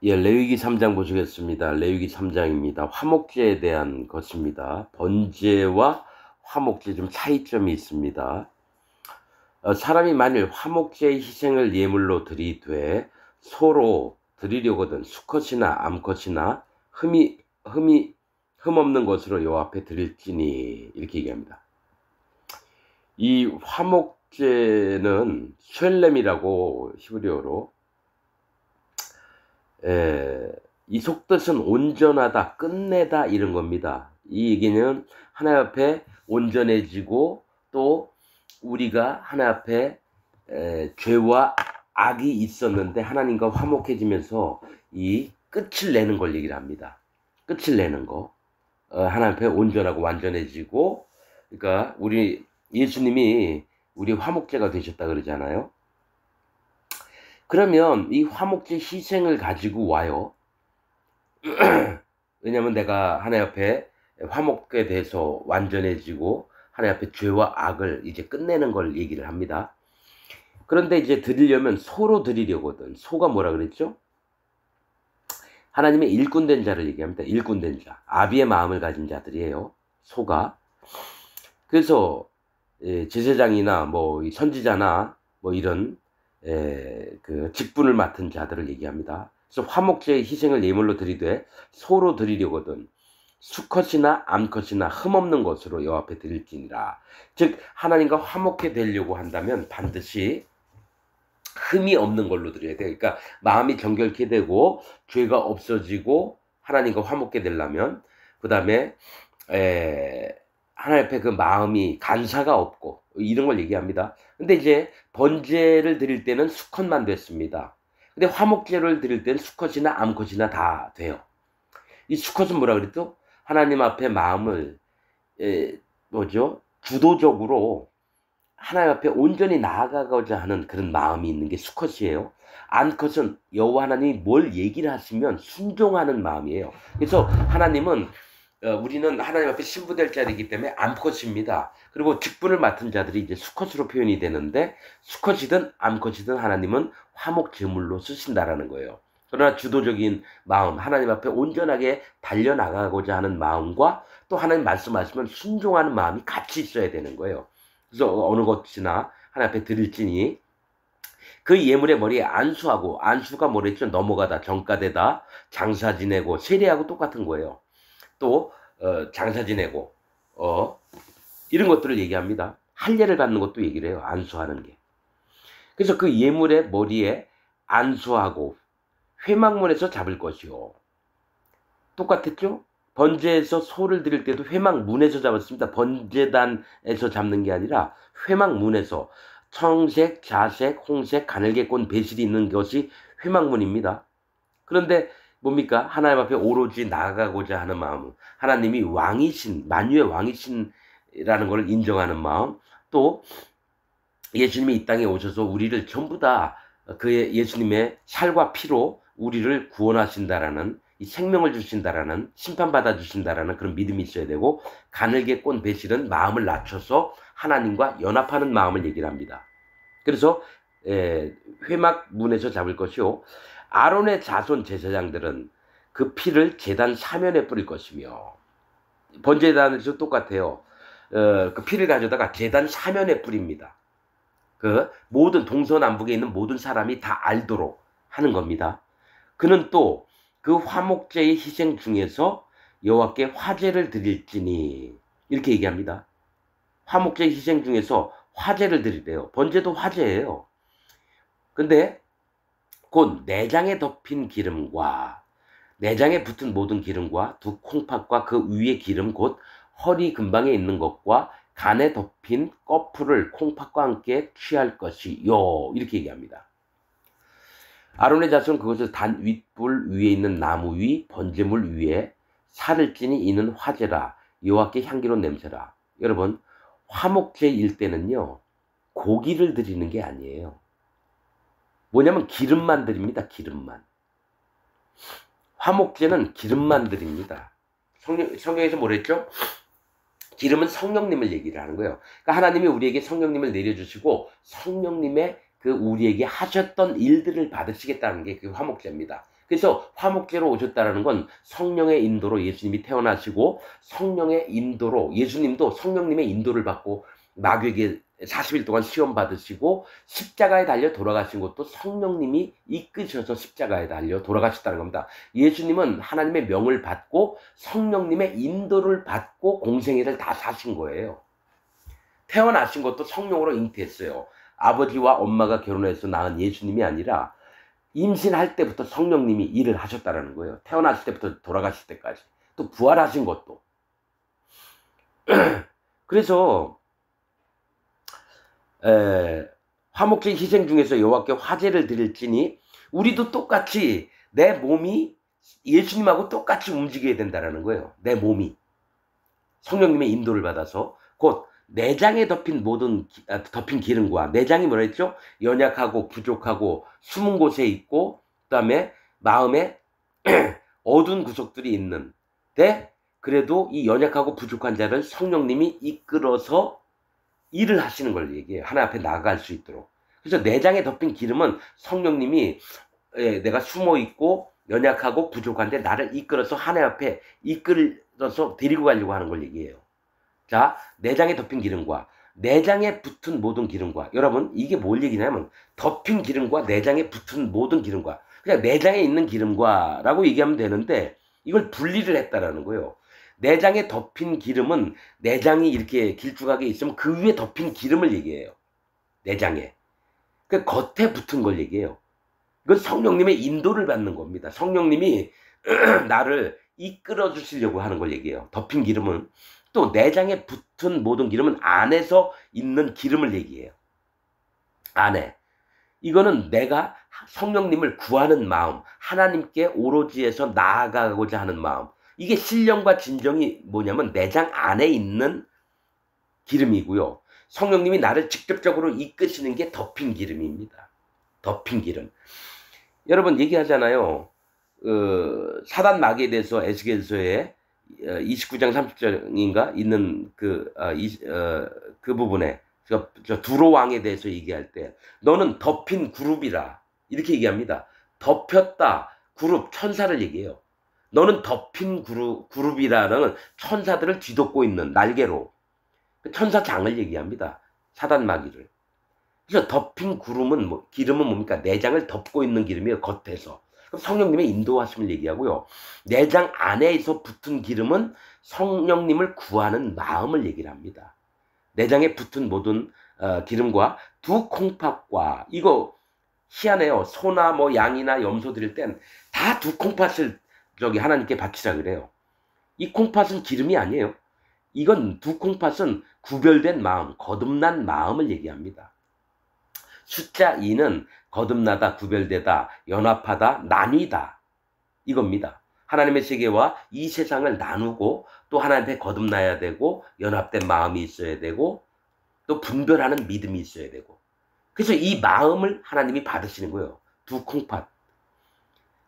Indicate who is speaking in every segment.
Speaker 1: 예, 레위기 3장 보시겠습니다. 레위기 3장입니다. 화목제에 대한 것입니다. 번제와 화목제 좀 차이점이 있습니다. 사람이 만일 화목제의 희생을 예물로 드리되 소로 드리려거든 수컷이나 암컷이나 흠없는 것으로 여호와 앞에 드릴지니 이렇게 얘기합니다. 이 화목제는 쉘렘이라고 히브리어로 이 속뜻은 온전하다, 끝내다 이런 겁니다. 이 얘기는 하나님 앞에 온전해지고 또 우리가 하나님 앞에 죄와 악이 있었는데 하나님과 화목해지면서 이 끝을 내는 걸 얘기를 합니다. 끝을 내는 거. 하나님 앞에 온전하고 완전해지고, 그러니까 우리 예수님이 우리 화목제가 되셨다 그러잖아요. 그러면 이 화목제 희생을 가지고 와요. 왜냐면 내가 하나님 앞에 화목에 대해서 완전해지고 하나님 앞에 죄와 악을 이제 끝내는 걸 얘기를 합니다. 그런데 이제 드리려면 소로 드리려거든. 소가 뭐라 그랬죠? 하나님의 일꾼된 자를 얘기합니다. 일꾼된 자. 아비의 마음을 가진 자들이에요. 소가. 그래서 제사장이나 뭐 선지자나 뭐 이런 그 직분을 맡은 자들을 얘기합니다. 그래서 화목제의 희생을 예물로 드리되 소로 드리려거든 수컷이나 암컷이나 흠없는 것으로 여호와 앞에 드릴지니라. 즉 하나님과 화목해 되려고 한다면 반드시 흠이 없는 걸로 드려야 돼요. 그러니까 마음이 정결케 되고 죄가 없어지고 하나님과 화목해 되려면, 그 다음에 하나님 앞에 그 마음이 간사가 없고 이런 걸 얘기합니다. 근데 이제 번제를 드릴 때는 수컷만 됐습니다. 근데 화목제를 드릴 때는 수컷이나 암컷이나 다 돼요. 이 수컷은 뭐라 그랬죠? 하나님 앞에 마음을 주도적으로 하나님 앞에 온전히 나아가고자 하는 그런 마음이 있는 게 수컷이에요. 암컷은 여호와 하나님이 뭘 얘기를 하시면 순종하는 마음이에요. 그래서 하나님은 우리는 하나님 앞에 신부될 자리이기 때문에 암컷입니다. 그리고 직분을 맡은 자들이 이제 수컷으로 표현이 되는데, 수컷이든 암컷이든 하나님은 화목 제물로 쓰신다라는 거예요. 그러나 주도적인 마음, 하나님 앞에 온전하게 달려나가고자 하는 마음과 또 하나님 말씀하시면 순종하는 마음이 같이 있어야 되는 거예요. 그래서 어느 것이나 하나님 앞에 드릴지니 그 예물의 머리에 안수하고, 안수가 뭐랬죠? 넘어가다, 정가되다, 장사 지내고, 세례하고 똑같은 거예요. 또 장사 지내고 이런 것들을 얘기합니다. 할례를 받는 것도 얘기를 해요. 안수하는 게. 그래서 그 예물의 머리에 안수하고 회막문에서 잡을 것이요. 똑같았죠? 번제에서 소를 드릴 때도 회막문에서 잡았습니다. 번제단에서 잡는 게 아니라 회막문에서. 청색, 자색, 홍색, 가늘게 꼰 배실이 있는 것이 회막문입니다. 그런데 뭡니까? 하나님 앞에 오로지 나아가고자 하는 마음, 하나님이 왕이신, 만유의 왕이신이라는 것을 인정하는 마음, 또 예수님이 이 땅에 오셔서 우리를 전부 다 그의 예수님의 살과 피로 우리를 구원하신다라는, 이 생명을 주신다라는, 심판받아 주신다라는 그런 믿음이 있어야 되고, 가늘게 꼰 배실은 마음을 낮춰서 하나님과 연합하는 마음을 얘기를 합니다. 그래서 회막문에서 잡을 것이요, 아론의 자손 제사장들은 그 피를 제단 사면에 뿌릴 것이며, 번제단에서 똑같아요. 그 피를 가져다가 제단 사면에 뿌립니다. 그 모든 동서남북에 있는 모든 사람이 다 알도록 하는 겁니다. 그는 또 그 화목제의 희생 중에서 여호와께 화제를 드릴지니 이렇게 얘기합니다. 화목제 희생 중에서 화제를 드리래요. 번제도 화제예요. 근데 곧 내장에 덮인 기름과 내장에 붙은 모든 기름과 두 콩팥과 그 위의 기름 곧 허리 근방에 있는 것과 간에 덮인 꺼풀을 콩팥과 함께 취할 것이요. 이렇게 얘기합니다. 아론의 자손은 그것을 단 윗불 위에 있는 나무 위 번제물 위에 살을 찌니 이는 화제라 여호와께 향기로운 냄새라. 여러분, 화목제일 때는요, 고기를 드리는 게 아니에요. 뭐냐면 기름만 드립니다. 기름만. 화목제는 기름만 드립니다. 성경에서 뭐랬죠? 기름은 성령님을 얘기를 하는 거예요. 그러니까 하나님이 우리에게 성령님을 내려주시고 성령님의 그 우리에게 하셨던 일들을 받으시겠다는 게 그 화목제입니다. 그래서 화목제로 오셨다라는 건 성령의 인도로 예수님이 태어나시고 성령의 인도로 예수님도 성령님의 인도를 받고 마귀에게 40일 동안 시험 받으시고 십자가에 달려 돌아가신 것도 성령님이 이끄셔서 십자가에 달려 돌아가셨다는 겁니다. 예수님은 하나님의 명을 받고 성령님의 인도를 받고 공생애를 다 사신 거예요. 태어나신 것도 성령으로 잉태했어요. 아버지와 엄마가 결혼해서 낳은 예수님이 아니라 임신할 때부터 성령님이 일을 하셨다는 거예요. 태어났을 때부터 돌아가실 때까지. 또 부활하신 것도. 그래서 화목제 희생 중에서 여호와께 화제를 드릴지니 우리도 똑같이 내 몸이 예수님하고 똑같이 움직여야 된다는 거예요. 내 몸이 성령님의 인도를 받아서 곧 내장에 덮인 기름과 내장이 뭐라 했죠? 연약하고 부족하고 숨은 곳에 있고 그다음에 마음에 어두운 구석들이 있는데 그래도 이 연약하고 부족한 자를 성령님이 이끌어서 일을 하시는 걸 얘기해요. 하나님 앞에 나아갈 수 있도록. 그래서 내장에 덮인 기름은 성령님이 내가 숨어 있고 연약하고 부족한데 나를 이끌어서 하나님 앞에 이끌어서 데리고 가려고 하는 걸 얘기해요. 자, 내장에 덮인 기름과 내장에 붙은 모든 기름과 여러분 이게 뭘 얘기냐면 덮인 기름과 내장에 붙은 모든 기름과 그냥 내장에 있는 기름과 라고 얘기하면 되는데 이걸 분리를 했다라는 거예요. 내장에 덮인 기름은 내장이 이렇게 길쭉하게 있으면 그 위에 덮인 기름을 얘기해요. 내장에. 그 겉에 붙은 걸 얘기해요. 이건 성령님의 인도를 받는 겁니다. 성령님이 나를 이끌어 주시려고 하는 걸 얘기해요. 덮인 기름은 또 내장에 붙은 모든 기름은 안에서 있는 기름을 얘기해요. 안에. 이거는 내가 성령님을 구하는 마음, 하나님께 오로지에서 나아가고자 하는 마음. 이게 신령과 진정이 뭐냐면 내장 안에 있는 기름이고요. 성령님이 나를 직접적으로 이끄시는 게 덮인 기름입니다. 덮인 기름. 여러분 얘기하잖아요. 사단 마귀에 대해서 에스겔서에 29장 30절인가 있는 그 부분에 저 두로 왕에 대해서 얘기할 때 너는 덮인 그룹이라 이렇게 얘기합니다. 덮였다 그룹 천사를 얘기해요. 너는 덮인 그룹이라는 천사들을 뒤덮고 있는 날개로 천사장을 얘기합니다. 사단 마귀를. 그래서 덮인 기름은 뭡니까? 내장을 덮고 있는 기름이에요. 겉에서. 그럼 성령님의 인도하심을 얘기하고요. 내장 안에서 붙은 기름은 성령님을 구하는 마음을 얘기를 합니다. 내장에 붙은 모든 기름과 두 콩팥과 이거 희한해요. 소나 뭐 양이나 염소 드릴 땐 다 두 콩팥을 하나님께 바치라 그래요. 이 콩팥은 기름이 아니에요. 이건 두 콩팥은 구별된 마음, 거듭난 마음을 얘기합니다. 숫자 2는 거듭나다, 구별되다, 연합하다, 나뉘다 이겁니다. 하나님의 세계와 이 세상을 나누고 또 하나님께 거듭나야 되고 연합된 마음이 있어야 되고 또 분별하는 믿음이 있어야 되고 그래서 이 마음을 하나님이 받으시는 거예요. 두 콩팥.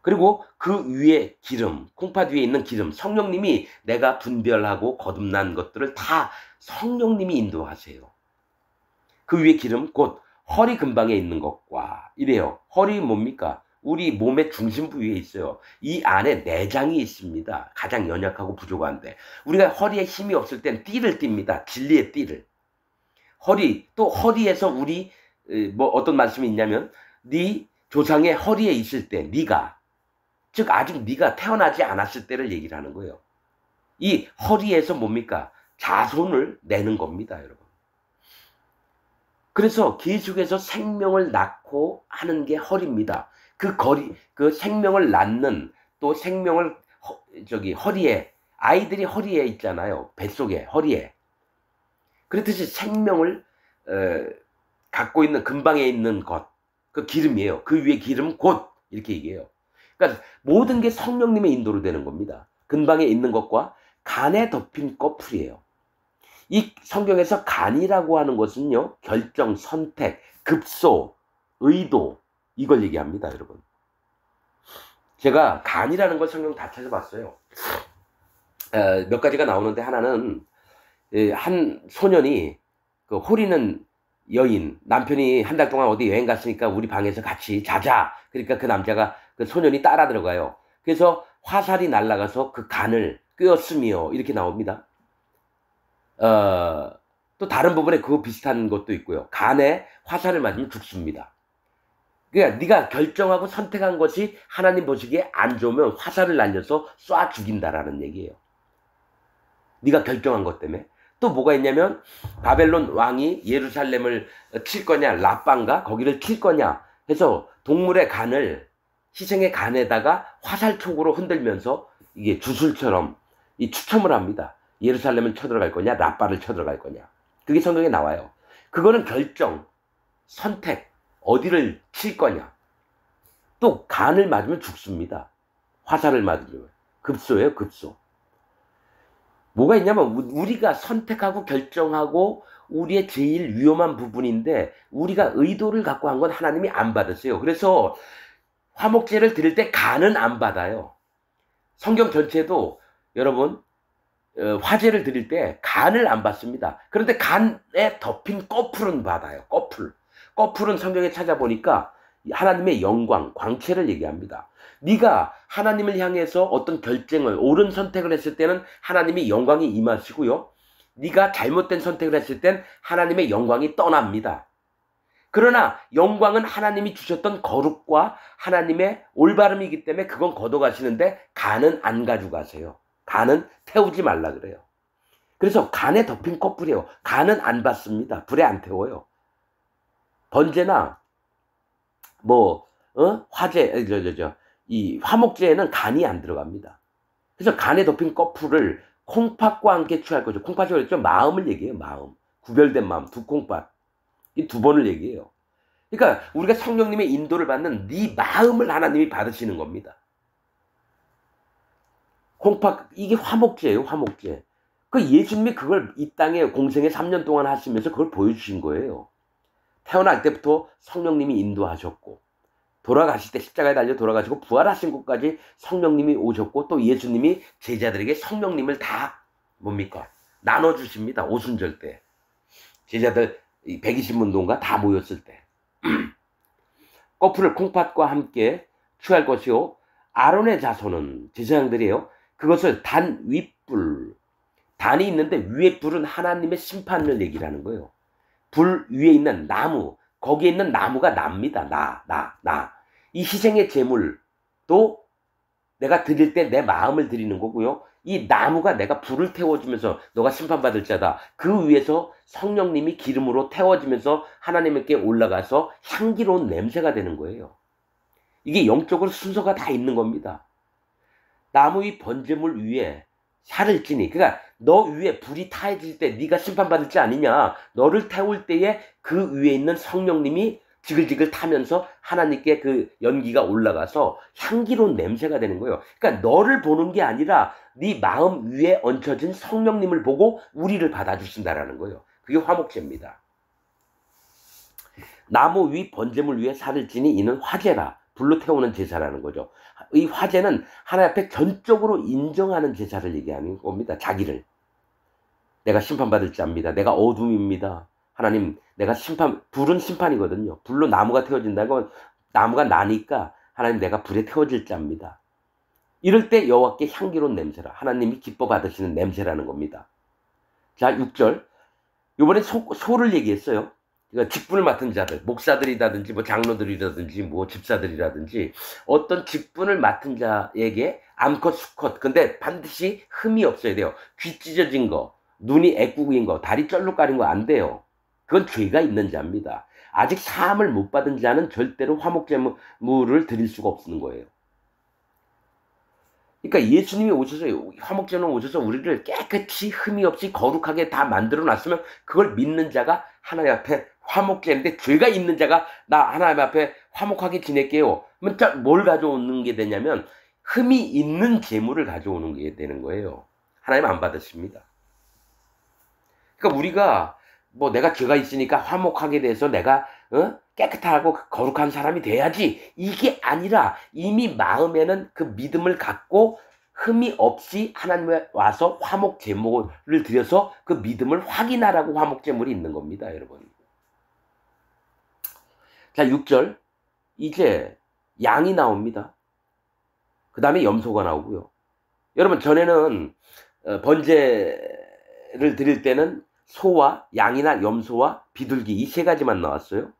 Speaker 1: 그리고 그 위에 기름, 콩팥 위에 있는 기름, 성령님이 내가 분별하고 거듭난 것들을 다 성령님이 인도하세요. 그 위에 기름, 곧 허리 근방에 있는 것과 이래요. 허리 뭡니까? 우리 몸의 중심부 위에 있어요. 이 안에 내장이 있습니다. 가장 연약하고 부족한데 우리가 허리에 힘이 없을 땐 띠를 띱니다. 진리의 띠를. 또 허리에서 우리 뭐 어떤 말씀이 있냐면 네 조상의 허리에 있을 때 네가 즉 아직 네가 태어나지 않았을 때를 얘기를 하는 거예요. 이 허리에서 뭡니까? 자손을 내는 겁니다, 여러분. 그래서 계속해서 생명을 낳고 하는 게 허리입니다. 그 생명을 낳는 또 생명을 허리에 아이들이 허리에 있잖아요. 뱃속에 허리에. 그렇듯이 생명을 갖고 있는 근방에 있는 것, 그 기름이에요. 그 위에 기름 곧 이렇게 얘기해요. 그러니까 모든 게 성령님의 인도로 되는 겁니다. 근방에 있는 것과 간에 덮인 꺼풀이에요. 이 성경에서 간이라고 하는 것은요, 결정, 선택, 급소, 의도 이걸 얘기합니다, 여러분. 제가 간이라는 걸 성경 다 찾아봤어요. 몇 가지가 나오는데 하나는 한 소년이 그 호리는 여인 남편이 한 달 동안 어디 여행 갔으니까 우리 방에서 같이 자자. 그러니까 그 남자가 그 소년이 따라 들어가요. 그래서 화살이 날아가서 그 간을 꿰었으며 이렇게 나옵니다. 또 다른 부분에 그거 비슷한 것도 있고요. 간에 화살을 맞으면 죽습니다. 그러니까 네가 결정하고 선택한 것이 하나님 보시기에 안 좋으면 화살을 날려서 쏴 죽인다라는 얘기예요. 네가 결정한 것 때문에. 또 뭐가 있냐면 바벨론 왕이 예루살렘을 칠 거냐, 라빵가 거기를 칠 거냐 해서 동물의 간을 희생의 간에다가 화살촉으로 흔들면서 이게 주술처럼 이 추첨을 합니다. 예루살렘을 쳐들어갈 거냐, 라빠를 쳐들어갈 거냐. 그게 성경에 나와요. 그거는 결정, 선택, 어디를 칠 거냐. 또 간을 맞으면 죽습니다. 화살을 맞으면. 급소예요, 급소. 뭐가 있냐면 우리가 선택하고 결정하고 우리의 제일 위험한 부분인데 우리가 의도를 갖고 한 건 하나님이 안 받으세요. 그래서 화목제를 드릴 때 간은 안 받아요. 성경 전체도 여러분 화제를 드릴 때 간을 안 받습니다. 그런데 간에 덮인 꺼풀은 받아요. 꺼풀은 성경에 찾아보니까 하나님의 영광, 광채를 얘기합니다. 네가 하나님을 향해서 어떤 결정을, 옳은 선택을 했을 때는 하나님의 영광이 임하시고요. 네가 잘못된 선택을 했을 땐 하나님의 영광이 떠납니다. 그러나 영광은 하나님이 주셨던 거룩과 하나님의 올바름이기 때문에 그건 걷어가시는데 간은 안 가져가세요. 간은 태우지 말라 그래요. 그래서 간에 덮인 꺼풀이에요. 간은 안 받습니다. 불에 안 태워요. 번제나 화제, 이 화목제에는 간이 안 들어갑니다. 그래서 간에 덮인 꺼풀을 콩팥과 함께 취할 거죠. 콩팥이 그랬죠. 마음을 얘기해요. 마음. 구별된 마음. 두 콩팥. 이 두 번을 얘기해요. 그러니까 우리가 성령님의 인도를 받는 네 마음을 하나님이 받으시는 겁니다. 콩팥, 이게 화목제예요. 화목제. 그 예수님이 그걸 이 땅에 공생에 3년 동안 하시면서 그걸 보여주신 거예요. 태어날 때부터 성령님이 인도하셨고 돌아가실 때 십자가에 달려 돌아가시고 부활하신 곳까지 성령님이 오셨고 또 예수님이 제자들에게 성령님을 다 뭡니까? 나눠주십니다. 오순절 때. 제자들 120문도인가 다 모였을 때. 꺼풀을 콩팥과 함께 취할 것이요. 아론의 자손은 제사장들이에요. 그것을 단 윗불. 단이 있는데 위에 불은 하나님의 심판을 얘기하는 거예요. 불 위에 있는 나무, 거기에 있는 나무가 납니다. 나. 이 희생의 제물도 내가 드릴 때 내 마음을 드리는 거고요. 이 나무가 내가 불을 태워주면서 너가 심판받을 자다. 그 위에서 성령님이 기름으로 태워지면서 하나님께 올라가서 향기로운 냄새가 되는 거예요. 이게 영적으로 순서가 다 있는 겁니다. 나무 위 번제물 위에 살을 찌니, 그러니까 너 위에 불이 타해질 때 네가 심판받을 자 아니냐. 너를 태울 때에 그 위에 있는 성령님이 지글지글 타면서 하나님께 그 연기가 올라가서 향기로운 냄새가 되는 거예요. 그러니까 너를 보는 게 아니라 네 마음 위에 얹혀진 성령님을 보고 우리를 받아주신다라는 거예요. 그게 화목제입니다. 나무 위 번제물 위에 살을 찌니 이는 화제라. 불로 태우는 제사라는 거죠. 이 화제는 하나님 앞에 전적으로 인정하는 제사를 얘기하는 겁니다. 자기를. 내가 심판받을 자입니다. 내가 어둠입니다. 하나님, 내가 불은 심판이거든요. 불로 나무가 태워진다는 건 나무가 나니까 하나님 내가 불에 태워질 자입니다. 이럴 때 여호와께 향기로운 냄새라. 하나님이 기뻐 받으시는 냄새라는 겁니다. 자, 6절. 이번에 소를 얘기했어요. 그러니까 직분을 맡은 자들, 목사들이라든지 뭐 장로들이라든지 뭐 집사들이라든지 어떤 직분을 맡은 자에게 암컷, 수컷, 근데 반드시 흠이 없어야 돼요. 귀 찢어진 거, 눈이 애꾸인 거, 다리 쩔룩거린 거 안 돼요. 그건 죄가 있는 자입니다. 아직 사함을 못 받은 자는 절대로 화목제물을 드릴 수가 없는 거예요. 그러니까 예수님이 오셔서 화목제물 오셔서 우리를 깨끗이 흠이 없이 거룩하게 다 만들어 놨으면 그걸 믿는 자가 하나님 앞에 화목제인데 죄가 있는 자가 나 하나님 앞에 화목하게 지낼게요. 그러면 뭘 가져오는 게 되냐면 흠이 있는 제물을 가져오는 게 되는 거예요. 하나님 안 받으십니다. 그러니까 우리가 뭐 내가 죄가 있으니까 화목하게 돼서 내가 깨끗하고 거룩한 사람이 돼야지 이게 아니라 이미 마음에는 그 믿음을 갖고 흠이 없이 하나님에 와서 화목 제물을 드려서 그 믿음을 확인하라고 화목 제물이 있는 겁니다, 여러분. 자, 6절. 이제 양이 나옵니다. 그 다음에 염소가 나오고요. 여러분 전에는 번제를 드릴 때는 소와 양이나 염소와 비둘기 이 세 가지만 나왔어요.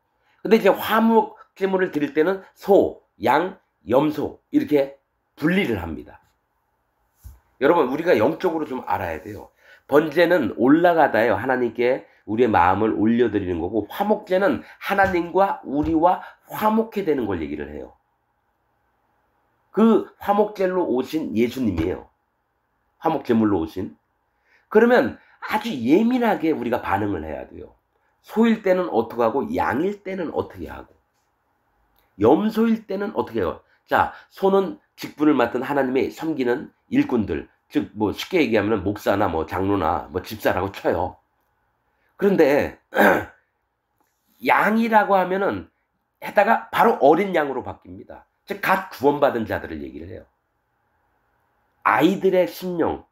Speaker 1: 근데 이제 화목 제물을 드릴 때는 소, 양, 염소 이렇게 분리를 합니다. 여러분 우리가 영적으로 좀 알아야 돼요. 번제는 올라가다요. 하나님께 우리의 마음을 올려드리는 거고, 화목제는 하나님과 우리와 화목해 되는 걸 얘기를 해요. 그 화목제로 오신 예수님이에요. 화목제물로 오신. 그러면 아주 예민하게 우리가 반응을 해야 돼요. 소일 때는 어떻게 하고, 양일 때는 어떻게 하고, 염소일 때는 어떻게 해요. 자, 소는 직분을 맡은 하나님의 섬기는 일꾼들, 즉 뭐 쉽게 얘기하면 목사나 뭐 장로나 뭐 집사라고 쳐요. 그런데 양이라고 하면은 해다가 바로 어린 양으로 바뀝니다. 즉 갓 구원받은 자들을 얘기를 해요. 아이들의 심령,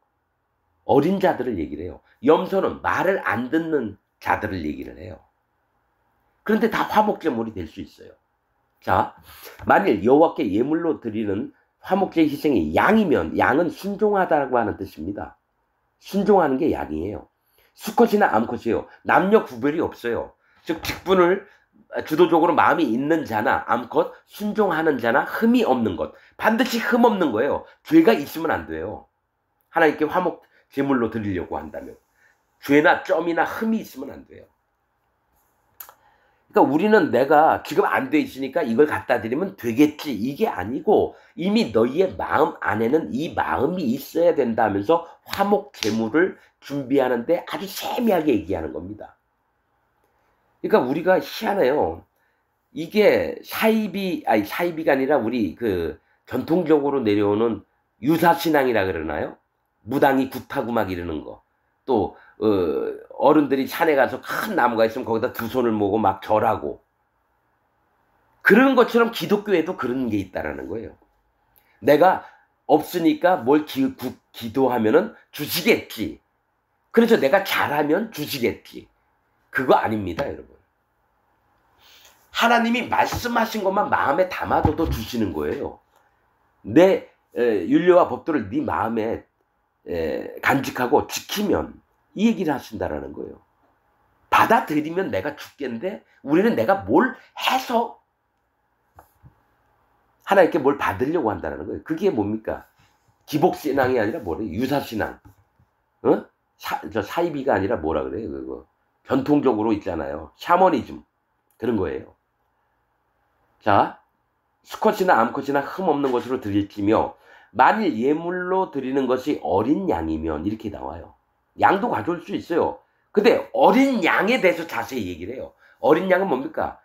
Speaker 1: 어린 자들을 얘기를 해요. 염소는 말을 안 듣는 자들을 얘기를 해요. 그런데 다 화목제물이 될 수 있어요. 자, 만일 여호와께 예물로 드리는 화목제 희생이 양이면, 양은 순종하다고 하는 뜻입니다. 순종하는 게 양이에요. 수컷이나 암컷이에요. 남녀 구별이 없어요. 즉 직분을 주도적으로 마음이 있는 자나 암컷, 순종하는 자나 흠이 없는 것. 반드시 흠 없는 거예요. 죄가 있으면 안 돼요. 하나님께 화목 제물로 드리려고 한다면. 죄나 점이나 흠이 있으면 안 돼요. 그러니까 우리는 내가 지금 안 돼 있으니까 이걸 갖다 드리면 되겠지, 이게 아니고 이미 너희의 마음 안에는 이 마음이 있어야 된다면서 화목 제물을 준비하는데 아주 세미하게 얘기하는 겁니다. 그러니까 우리가 희한해요. 이게 사이비가 아니라 우리 그 전통적으로 내려오는 유사신앙이라 그러나요? 무당이 굿하고 막 이러는 거. 또 어른들이 산에 가서 큰 나무가 있으면 거기다 두 손을 모으고 막 절하고, 그런 것처럼 기독교에도 그런 게 있다라는 거예요. 내가 없으니까 뭘 기도하면은 주시겠지. 그래서 내가 잘하면 주시겠지. 그거 아닙니다, 여러분. 하나님이 말씀하신 것만 마음에 담아둬도 주시는 거예요. 내 율례와 법도를 네 마음에 간직하고 지키면 이 얘기를 하신다라는 거예요. 받아들이면 내가 죽겠는데 우리는 내가 뭘 해서 하나님께 뭘 받으려고 한다는 거예요. 그게 뭡니까? 기복신앙이 아니라 뭐래요? 유사신앙. 사이비가 아니라 뭐라 그래요? 그거 전통적으로 있잖아요. 샤머니즘. 그런 거예요. 자, 수컷이나 암컷이나 흠 없는 것으로 드릴지며, 만일 예물로 드리는 것이 어린 양이면, 이렇게 나와요. 양도 가져올 수 있어요. 근데 어린 양에 대해서 자세히 얘기를 해요. 어린 양은 뭡니까?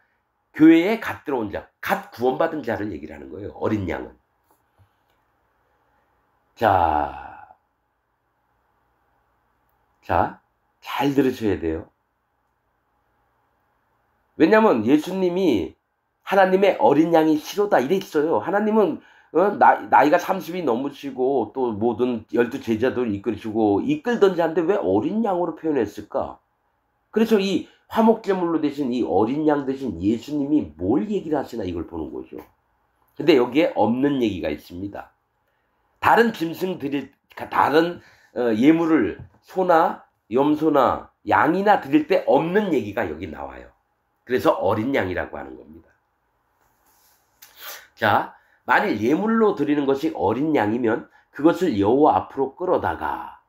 Speaker 1: 교회에 갓 들어온 자, 갓 구원받은 자를 얘기를 하는 거예요. 어린 양은. 자, 잘 들으셔야 돼요. 왜냐면 예수님이 하나님의 어린 양이 싫어다 이랬어요. 하나님은 나이가 30이 넘으시고 또 모든 12 제자들 이끌으시고 이끌던 자인데 왜 어린 양으로 표현했을까? 그래서 이 화목제물로 대신 이 어린 양 대신 예수님이 뭘 얘기를 하시나 이걸 보는 거죠. 근데 여기에 없는 얘기가 있습니다. 다른 다른 예물을 소나 염소나 양이나 드릴 때 없는 얘기가 여기 나와요. 그래서 어린 양이라고 하는 겁니다. 자, 만일 예물로 드리는 것이 어린 양이면 그것을 여호와 앞으로 끌어다가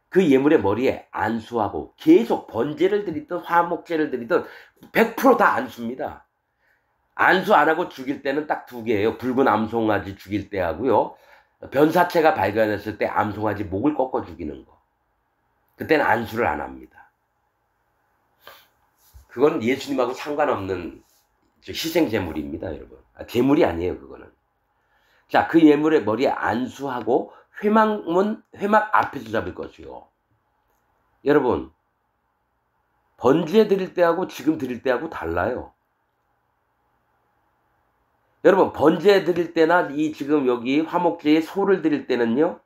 Speaker 1: 그 예물의 머리에 안수하고, 계속 번제를 드리든 화목제를 드리든 100% 다 안수입니다. 안수 안 하고 죽일 때는 딱 두 개예요. 붉은 암송아지 죽일 때 하고요. 변사체가 발견했을 때 암송아지 목을 꺾어 죽이는 거. 그때는 안수를 안 합니다. 그건 예수님하고 상관없는 희생제물입니다, 여러분. 제물이 아니에요, 그거는. 자, 그 예물의 머리에 안수하고 회막 앞에서 잡을 것이요. 여러분, 번제 드릴 때하고 지금 드릴 때하고 달라요. 여러분, 번제 드릴 때나 이 지금 여기 화목제에 소를 드릴 때는요,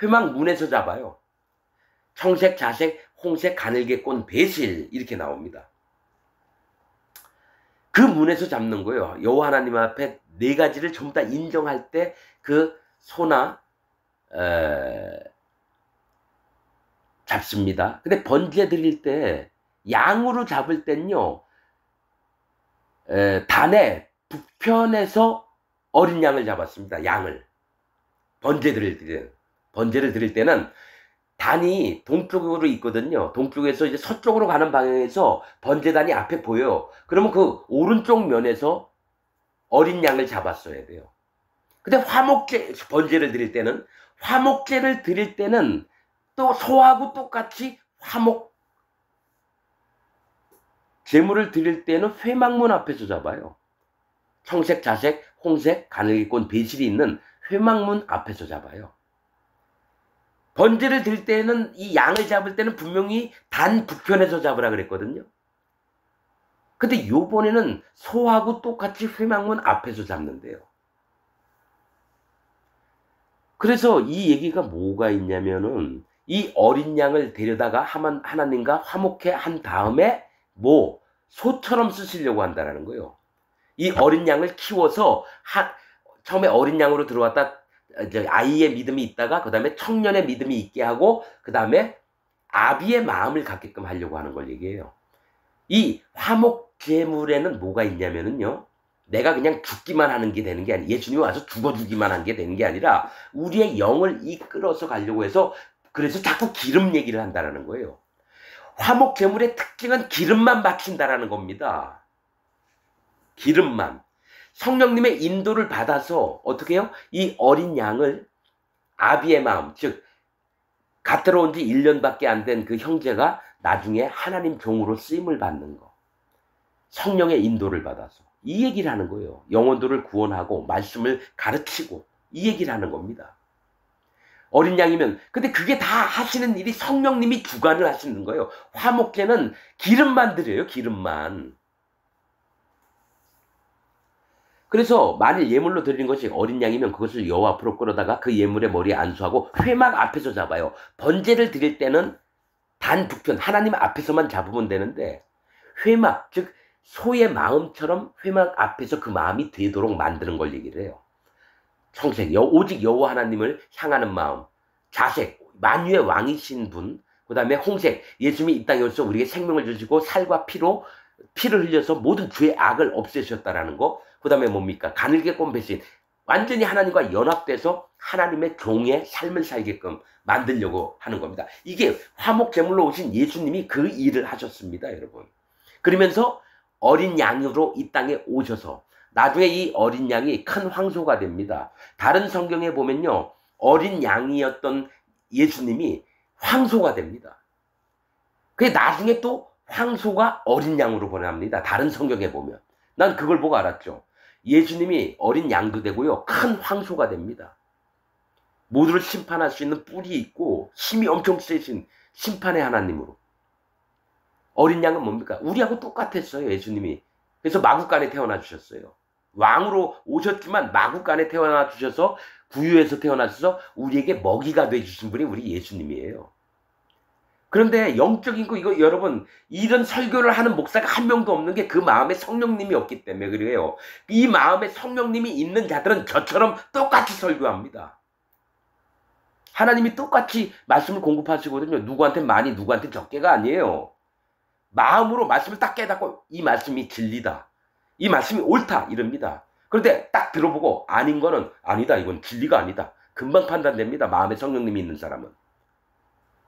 Speaker 1: 회막 문에서 잡아요. 청색, 자색, 홍색, 가늘게 꼰 배실 이렇게 나옵니다. 그 문에서 잡는 거예요. 여호와 하나님 앞에 네 가지를 전부 다 인정할 때 그 소나 잡습니다. 근데 번제 드릴 때 양으로 잡을 땐요, 단의 북편에서 어린 양을 잡았습니다. 양을. 번제를 드릴 때는 단이 동쪽으로 있거든요. 동쪽에서 이제 서쪽으로 가는 방향에서 번제단이 앞에 보여요. 그러면 그 오른쪽 면에서 어린 양을 잡았어야 돼요. 근데 번제를 드릴 때는 또 소하고 똑같이 제물을 드릴 때는 회막문 앞에서 잡아요. 청색, 자색, 홍색, 가늘기꼰, 배실이 있는 회막문 앞에서 잡아요. 번제를 드릴 때는 이 양을 잡을 때는 분명히 단 북편에서 잡으라 그랬거든요. 근데 요번에는 소하고 똑같이 회막문 앞에서 잡는데요. 그래서 이 얘기가 뭐가 있냐면은 이 어린 양을 데려다가 하나님과 화목해 한 다음에 소처럼 쓰시려고 한다는 거예요. 이 어린 양을 키워서 처음에 어린 양으로 들어왔다 아이의 믿음이 있다가 그 다음에 청년의 믿음이 있게 하고 그 다음에 아비의 마음을 갖게끔 하려고 하는 걸 얘기해요. 이 화목제물에는 뭐가 있냐면은요, 내가 그냥 죽기만 하는 게 되는 게 아니라, 예수님이 와서 죽어주기만 한 게 되는 게 아니라 우리의 영을 이끌어서 가려고 해서, 그래서 자꾸 기름 얘기를 한다는 거예요. 화목제물의 특징은 기름만 바친다라는 겁니다. 기름만. 성령님의 인도를 받아서 어떻게 해요? 이 어린 양을 아비의 마음, 즉 갓 들어온 지 1년밖에 안 된 그 형제가 나중에 하나님 종으로 쓰임을 받는 거. 성령의 인도를 받아서. 이 얘기를 하는 거예요. 영혼들을 구원하고 말씀을 가르치고 이 얘기를 하는 겁니다. 어린 양이면, 근데 그게 다 하시는 일이 성령님이 주관을 하시는 거예요. 화목제는 기름만 드려요. 기름만. 그래서 만일 예물로 드리는 것이 어린 양이면 그것을 여호와 앞으로 끌어다가 그 예물의 머리에 안수하고 회막 앞에서 잡아요. 번제를 드릴 때는 단 북편 하나님 앞에서만 잡으면 되는데, 회막, 즉 소의 마음처럼 회막 앞에서 그 마음이 되도록 만드는 걸 얘기를 해요. 청색, 오직 여호와 하나님을 향하는 마음. 자색, 만유의 왕이신 분. 그 다음에 홍색, 예수님이 이 땅에 오셔서 우리에게 생명을 주시고 살과 피를 흘려서 모든 죄의 악을 없애셨다라는 거. 그 다음에 뭡니까? 가늘게 꼰 배신. 완전히 하나님과 연합돼서 하나님의 종의 삶을 살게끔 만들려고 하는 겁니다. 이게 화목제물로 오신 예수님이 그 일을 하셨습니다, 여러분. 그러면서 어린 양으로 이 땅에 오셔서 나중에 이 어린 양이 큰 황소가 됩니다. 다른 성경에 보면요, 어린 양이었던 예수님이 황소가 됩니다. 그게 나중에 또 황소가 어린 양으로 변합니다. 다른 성경에 보면. 난 그걸 보고 알았죠. 예수님이 어린 양도 되고요, 큰 황소가 됩니다. 모두를 심판할 수 있는 뿔이 있고 힘이 엄청 세신 심판의 하나님으로. 어린 양은 뭡니까? 우리하고 똑같았어요, 예수님이. 그래서 마구간에 태어나 주셨어요. 왕으로 오셨지만 마구간에 태어나 주셔서, 구유에서 태어나셔서 우리에게 먹이가 되주신 분이 우리 예수님이에요. 그런데 영적인 거, 이거 여러분, 이런 설교를 하는 목사가 한 명도 없는 게 그 마음에 성령님이 없기 때문에 그래요. 이 마음에 성령님이 있는 자들은 저처럼 똑같이 설교합니다. 하나님이 똑같이 말씀을 공급하시거든요. 누구한테 많이, 누구한테 적게가 아니에요. 마음으로 말씀을 딱 깨닫고 이 말씀이 진리다, 이 말씀이 옳다 이럽니다. 그런데 딱 들어보고 아닌 거는 아니다, 이건 진리가 아니다, 금방 판단됩니다. 마음에 성령님이 있는 사람은.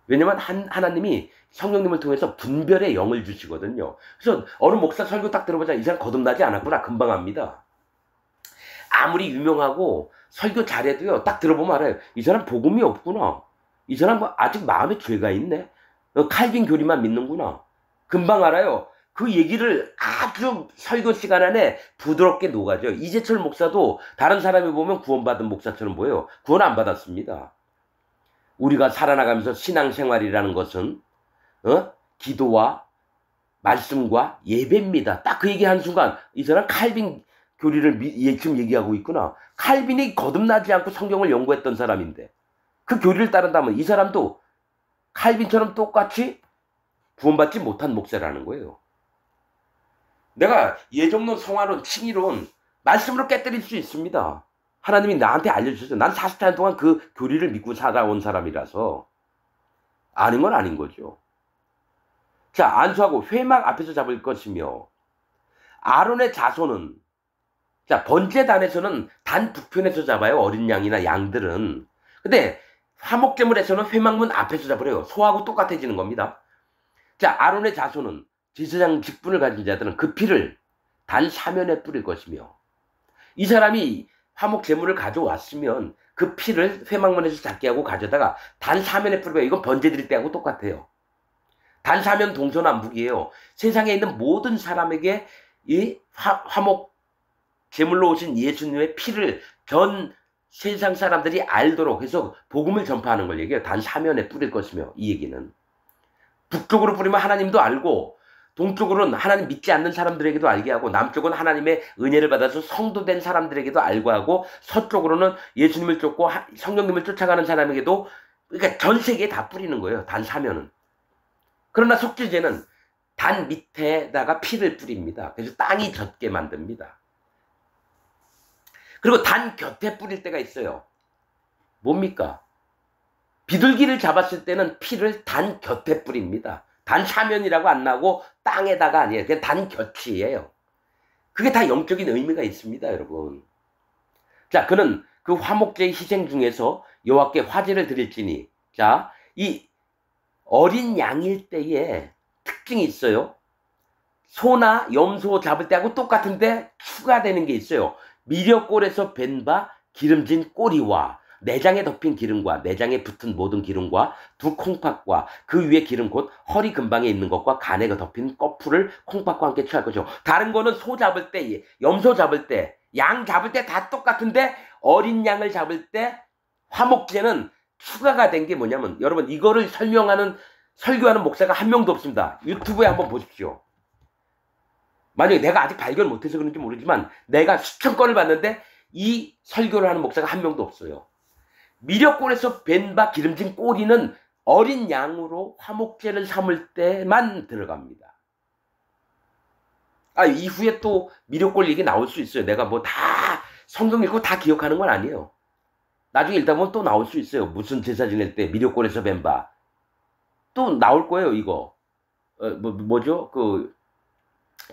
Speaker 1: 왜냐면 하나님이 성령님을 통해서 분별의 영을 주시거든요. 그래서 어느 목사 설교 딱 들어보자, 이 사람 거듭나지 않았구나, 금방 압니다. 아무리 유명하고 설교 잘해도요, 딱 들어보면 알아요. 이 사람 복음이 없구나, 이 사람 아직 마음에 죄가 있네, 칼빈 교리만 믿는구나. 금방 알아요. 그 얘기를 아주 설교 시간 안에 부드럽게 녹아져. 이재철 목사도 다른 사람이 보면 구원받은 목사처럼 보여요. 구원 안 받았습니다. 우리가 살아나가면서 신앙생활이라는 것은 기도와 말씀과 예배입니다. 딱 그 얘기한 순간 이 사람 칼빈 교리를 지금 얘기하고 있구나. 칼빈이 거듭나지 않고 성경을 연구했던 사람인데 그 교리를 따른다면 이 사람도 칼빈처럼 똑같이 구원받지 못한 목사라는 거예요. 내가 예정론, 성화론, 칭의론 말씀으로 깨뜨릴 수 있습니다. 하나님이 나한테 알려주셨어요. 난 40년 동안 그 교리를 믿고 살아온 사람이라서 아는 건 아닌 거죠. 자, 안수하고 회막 앞에서 잡을 것이며 아론의 자손은 자, 번제단에서는 단 북편에서 잡아요. 어린 양이나 양들은. 근데 화목제물에서는 회막문 앞에서 잡으래요. 소하고 똑같아지는 겁니다. 자, 아론의 자손은 제사장 직분을 가진 자들은 그 피를 단 사면에 뿌릴 것이며 이 사람이 화목제물을 가져왔으면 그 피를 회막문에서 잡게 하고 가져다가 단 사면에 뿌려요. 이건 번제 드릴 때하고 똑같아요. 단 사면 동서남북이에요. 세상에 있는 모든 사람에게 이 화목 제물로 오신 예수님의 피를 전 세상 사람들이 알도록 해서 복음을 전파하는 걸 얘기해요. 단 사면에 뿌릴 것이며 이 얘기는 북쪽으로 뿌리면 하나님도 알고 동쪽으로는 하나님 믿지 않는 사람들에게도 알게 하고 남쪽은 하나님의 은혜를 받아서 성도된 사람들에게도 알고 하고 서쪽으로는 예수님을 쫓고 성령님을 쫓아가는 사람에게도 그러니까 전 세계에 다 뿌리는 거예요. 단 사면은. 그러나 속죄제는 단 밑에다가 피를 뿌립니다. 그래서 땅이 젖게 만듭니다. 그리고 단 곁에 뿌릴 때가 있어요. 뭡니까? 비둘기를 잡았을 때는 피를 단 곁에 뿌립니다. 단 사면이라고 안 나오고 땅에다가 아니에요. 그냥 단 곁이에요. 그게 다 영적인 의미가 있습니다, 여러분. 자, 그는 그 화목제의 희생 중에서 여호와께 화제를 드릴지니 자, 이 어린 양일 때에 특징이 있어요. 소나 염소 잡을 때하고 똑같은데 추가되는 게 있어요. 미려골에서 벤 바 기름진 꼬리와 내장에 덮인 기름과 내장에 붙은 모든 기름과 두 콩팥과 그 위에 기름 곧 허리 근방에 있는 것과 간에 덮인 꺼풀을 콩팥과 함께 취할 것이요. 다른 거는 소 잡을 때, 염소 잡을 때, 양 잡을 때 다 똑같은데 어린 양을 잡을 때 화목제는 추가가 된 게 뭐냐면 여러분 이거를 설교하는 목사가 한 명도 없습니다. 유튜브에 한번 보십시오. 만약에 내가 아직 발견 못해서 그런지 모르지만 내가 수천 건을 봤는데 이 설교를 하는 목사가 한 명도 없어요. 미려골에서 벤 바 기름진 꼬리는 어린 양으로 화목제를 삼을 때만 들어갑니다. 이후에 또 미려골 얘기 나올 수 있어요. 내가 뭐 다 성경 읽고 다 기억하는 건 아니에요. 나중에 읽다 보면 또 나올 수 있어요. 무슨 제사 지낼 때 미려골에서 벤 바. 또 나올 거예요, 이거. 뭐죠?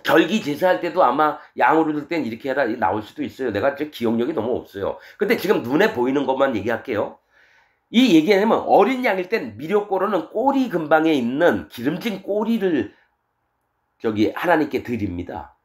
Speaker 1: 절기 제사할 때도 아마 양으로 들 땐 이렇게 해라 나올 수도 있어요. 내가 기억력이 너무 없어요. 근데 지금 눈에 보이는 것만 얘기할게요. 이 얘기하면 어린 양일 땐 미려꼬로는 꼬리 근방에 있는 기름진 꼬리를 하나님께 드립니다.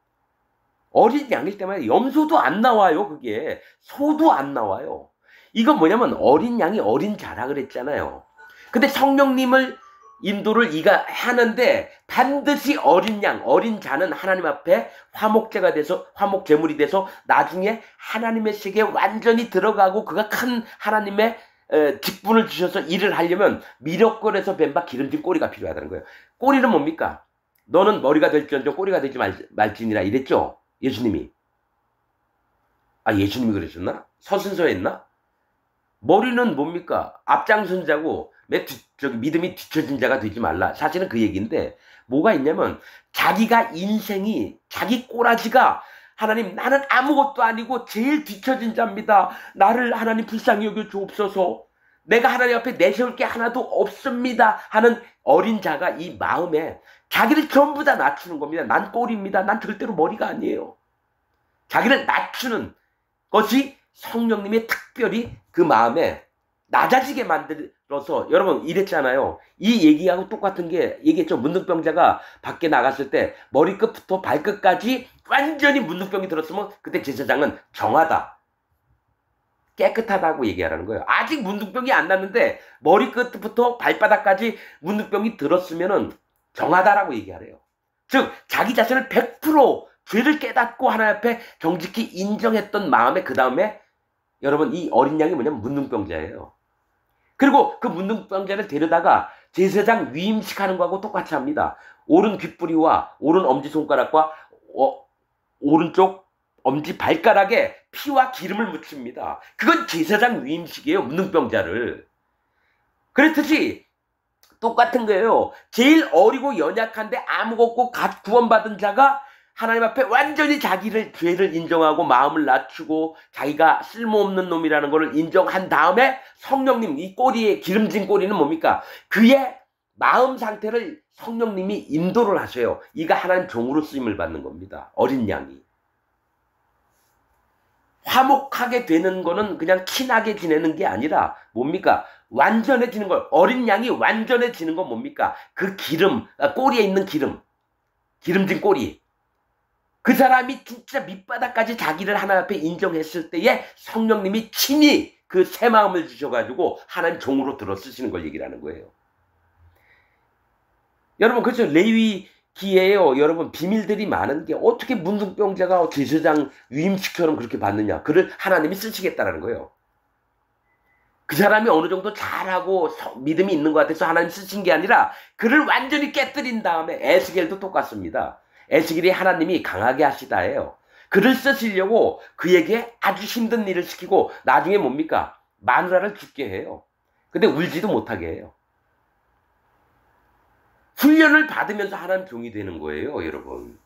Speaker 1: 어린 양일 때만 염소도 안 나와요. 그게 소도 안 나와요. 이건 뭐냐면 어린 양이 어린 자라 그랬잖아요. 근데 성령님을 인도를 이가 하는데 반드시 어린 양, 어린 자는 하나님 앞에 화목제가 돼서 화목제물이 돼서 나중에 하나님의 세계에 완전히 들어가고 그가 큰 하나님의 직분을 주셔서 일을 하려면 미려골에서 벤 바 기름진 꼬리가 필요하다는 거예요. 꼬리는 뭡니까? 너는 머리가 될지언정 꼬리가 되지 말지니라 이랬죠? 예수님이. 예수님이 그러셨나? 서신서에 했나? 머리는 뭡니까? 앞장선 자고 믿음이 뒤처진 자가 되지 말라. 사실은 그 얘기인데 뭐가 있냐면 자기가 인생이 자기 꼬라지가 하나님 나는 아무것도 아니고 제일 뒤처진 자입니다. 나를 하나님 불쌍히 여겨 주옵소서. 내가 하나님 앞에 내세울 게 하나도 없습니다 하는 어린 자가 이 마음에 자기를 전부 다 낮추는 겁니다. 난 꼴입니다. 난 절대로 머리가 아니에요. 자기를 낮추는 것이 성령님의 특별히 그 마음에 낮아지게 만들어서 여러분 이랬잖아요. 이 얘기하고 똑같은 게 얘기했죠. 문둥병자가 밖에 나갔을 때 머리끝부터 발끝까지 완전히 문둥병이 들었으면 그때 제사장은 정하다. 깨끗하다고 얘기하라는 거예요. 아직 문둥병이 안 났는데 머리끝부터 발바닥까지 문둥병이 들었으면 정하다라고 얘기하래요. 즉 자기 자신을 100% 죄를 깨닫고 하나님 앞에 정직히 인정했던 마음에 그 다음에 여러분 이 어린 양이 뭐냐면 문둥병자예요. 그리고 그 문둥병자를 데려다가 제사장 위임식 하는 거하고 똑같이 합니다. 오른 귓뿌리와 오른 엄지손가락과 오른쪽 엄지발가락에 피와 기름을 묻힙니다. 그건 제사장 위임식이에요. 문둥병자를. 그랬듯이 똑같은 거예요. 제일 어리고 연약한데 아무것도 갓 구원받은 자가 하나님 앞에 완전히 자기를 죄를 인정하고 마음을 낮추고 자기가 쓸모없는 놈이라는 것을 인정한 다음에 성령님, 이 꼬리에 기름진 꼬리는 뭡니까? 그의 마음 상태를 성령님이 인도를 하셔요. 이가 하나님 종으로 쓰임을 받는 겁니다. 어린 양이. 화목하게 되는 거는 그냥 친하게 지내는 게 아니라 뭡니까? 완전해지는 걸. 어린 양이 완전해지는 건 뭡니까? 그 기름, 꼬리에 있는 기름진 꼬리. 그 사람이 진짜 밑바닥까지 자기를 하나님 앞에 인정했을 때에 성령님이 친히 그 새 마음을 주셔가지고 하나님 종으로 들어 쓰시는 걸 얘기를 하는 거예요. 여러분, 그렇죠. 레위기에요. 여러분, 비밀들이 많은 게 어떻게 문둥병자가 제사장 위임식처럼 그렇게 받느냐. 그를 하나님이 쓰시겠다라는 거예요. 그 사람이 어느 정도 잘하고 믿음이 있는 것 같아서 하나님 쓰신 게 아니라 그를 완전히 깨뜨린 다음에 에스겔도 똑같습니다. 에스겔이 하나님이 강하게 하시다예요. 그를 쓰시려고 그에게 아주 힘든 일을 시키고 나중에 뭡니까? 마누라를 죽게 해요. 근데 울지도 못하게 해요. 훈련을 받으면서 하나님 종이 되는 거예요, 여러분.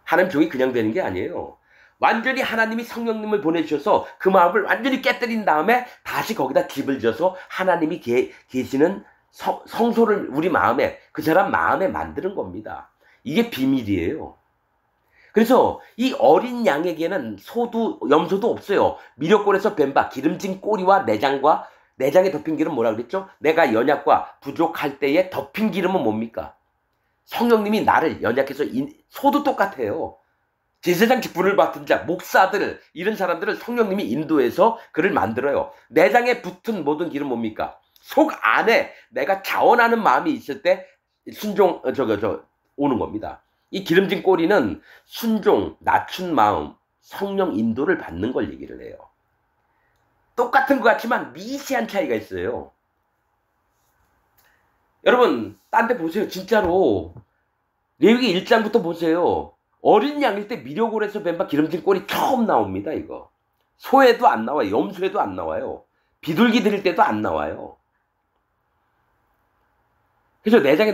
Speaker 1: 하나님 종이 그냥 되는 게 아니에요. 완전히 하나님이 성령님을 보내주셔서 그 마음을 완전히 깨뜨린 다음에 다시 거기다 집을 지어서 하나님이 계시는 성소를 우리 마음에, 그 사람 마음에 만드는 겁니다. 이게 비밀이에요. 그래서 이 어린 양에게는 염소도 없어요. 미력골에서 뱀바, 기름진 꼬리와 내장에 덮인 기름 뭐라 그랬죠? 내가 연약과 부족할 때에 덮인 기름은 뭡니까? 성령님이 나를 연약해서 소도 똑같아요. 제사장 직분을 맡은 자, 목사들, 이런 사람들을 성령님이 인도해서 그를 만들어요. 내장에 붙은 모든 기름 뭡니까? 속 안에 내가 자원하는 마음이 있을 때 오는 겁니다. 이 기름진 꼬리는 순종, 낮춘 마음, 성령 인도를 받는 걸 얘기를 해요. 똑같은 것 같지만 미세한 차이가 있어요. 여러분, 딴 데 보세요. 진짜로. 레위기 1장부터 보세요. 어린 양일 때 미려골에서 뱀바 기름진 꼬리 처음 나옵니다, 이거. 소에도 안 나와요. 염소에도 안 나와요. 비둘기 드릴 때도 안 나와요. 그래서 내장에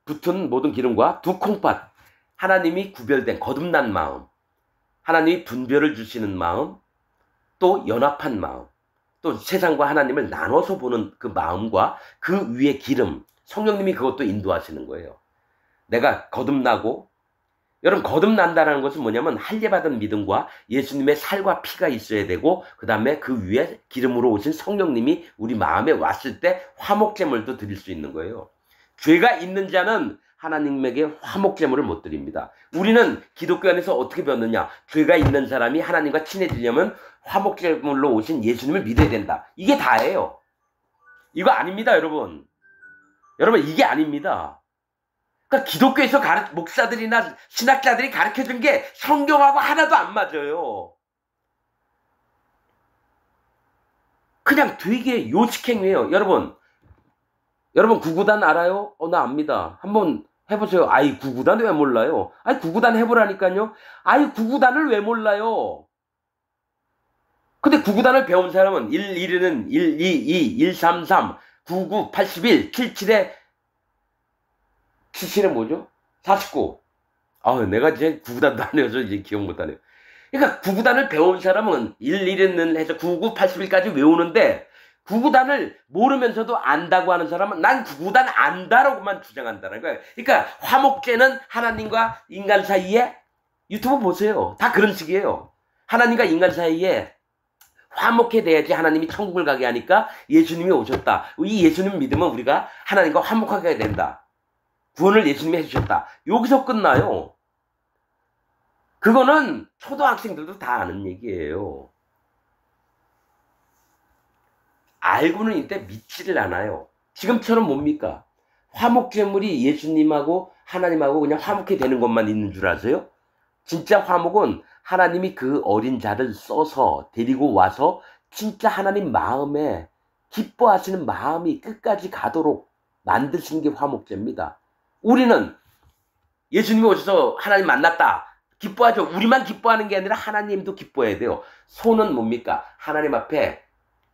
Speaker 1: 붙은 모든 기름과 두 콩팥, 하나님이 구별된 거듭난 마음, 하나님이 분별을 주시는 마음, 또 연합한 마음, 또 세상과 하나님을 나눠서 보는 그 마음과 그 위에 기름, 성령님이 그것도 인도하시는 거예요. 내가 거듭나고, 여러분, 거듭난다는 것은 뭐냐면 할례받은 믿음과 예수님의 살과 피가 있어야 되고, 그 다음에 그 위에 기름으로 오신 성령님이 우리 마음에 왔을 때 화목제물도 드릴 수 있는 거예요. 죄가 있는 자는 하나님에게 화목제물을 못 드립니다. 우리는 기독교 안에서 어떻게 배웠느냐? 죄가 있는 사람이 하나님과 친해지려면 화목제물로 오신 예수님을 믿어야 된다. 이게 다예요. 이거 아닙니다, 여러분. 여러분, 이게 아닙니다. 그러니까 기독교에서 목사들이나 신학자들이 가르쳐준 게 성경하고 하나도 안 맞아요. 그냥 되게 요식행위예요. 여러분 구구단 알아요? 나 압니다. 한번 해보세요. 아이, 구구단 왜 몰라요? 아이, 구구단 해보라니까요. 아이, 구구단을 왜 몰라요? 근데 구구단을 배운 사람은 1, 2, 1, 3, 3, 9, 9, 81, 77에 77에 뭐죠? 49. 내가 이제 구구단도 안 해서 이제 기억 못하네요. 그러니까 구구단을 배운 사람은 1, 1은 해서 9, 9, 81까지 외우는데 구구단을 모르면서도 안다고 하는 사람은 난 구구단 안다라고만 주장한다는 거예요. 그러니까 화목제는 하나님과 인간 사이에, 유튜브 보세요. 다 그런 식이에요. 하나님과 인간 사이에 화목해 돼야지 하나님이 천국을 가게 하니까 예수님이 오셨다. 이 예수님 믿으면 우리가 하나님과 화목하게 된다. 구원을 예수님이 해주셨다. 여기서 끝나요. 그거는 초등학생들도 다 아는 얘기예요. 알고는 있는데 믿지를 않아요. 지금처럼 뭡니까? 화목제물이 예수님하고 하나님하고 그냥 화목해 되는 것만 있는 줄 아세요? 진짜 화목은 하나님이 그 어린 자를 써서 데리고 와서 진짜 하나님 마음에 기뻐하시는 마음이 끝까지 가도록 만드신 게 화목제입니다. 우리는 예수님이 오셔서 하나님 만났다. 기뻐하죠. 우리만 기뻐하는 게 아니라 하나님도 기뻐해야 돼요. 소는 뭡니까? 하나님 앞에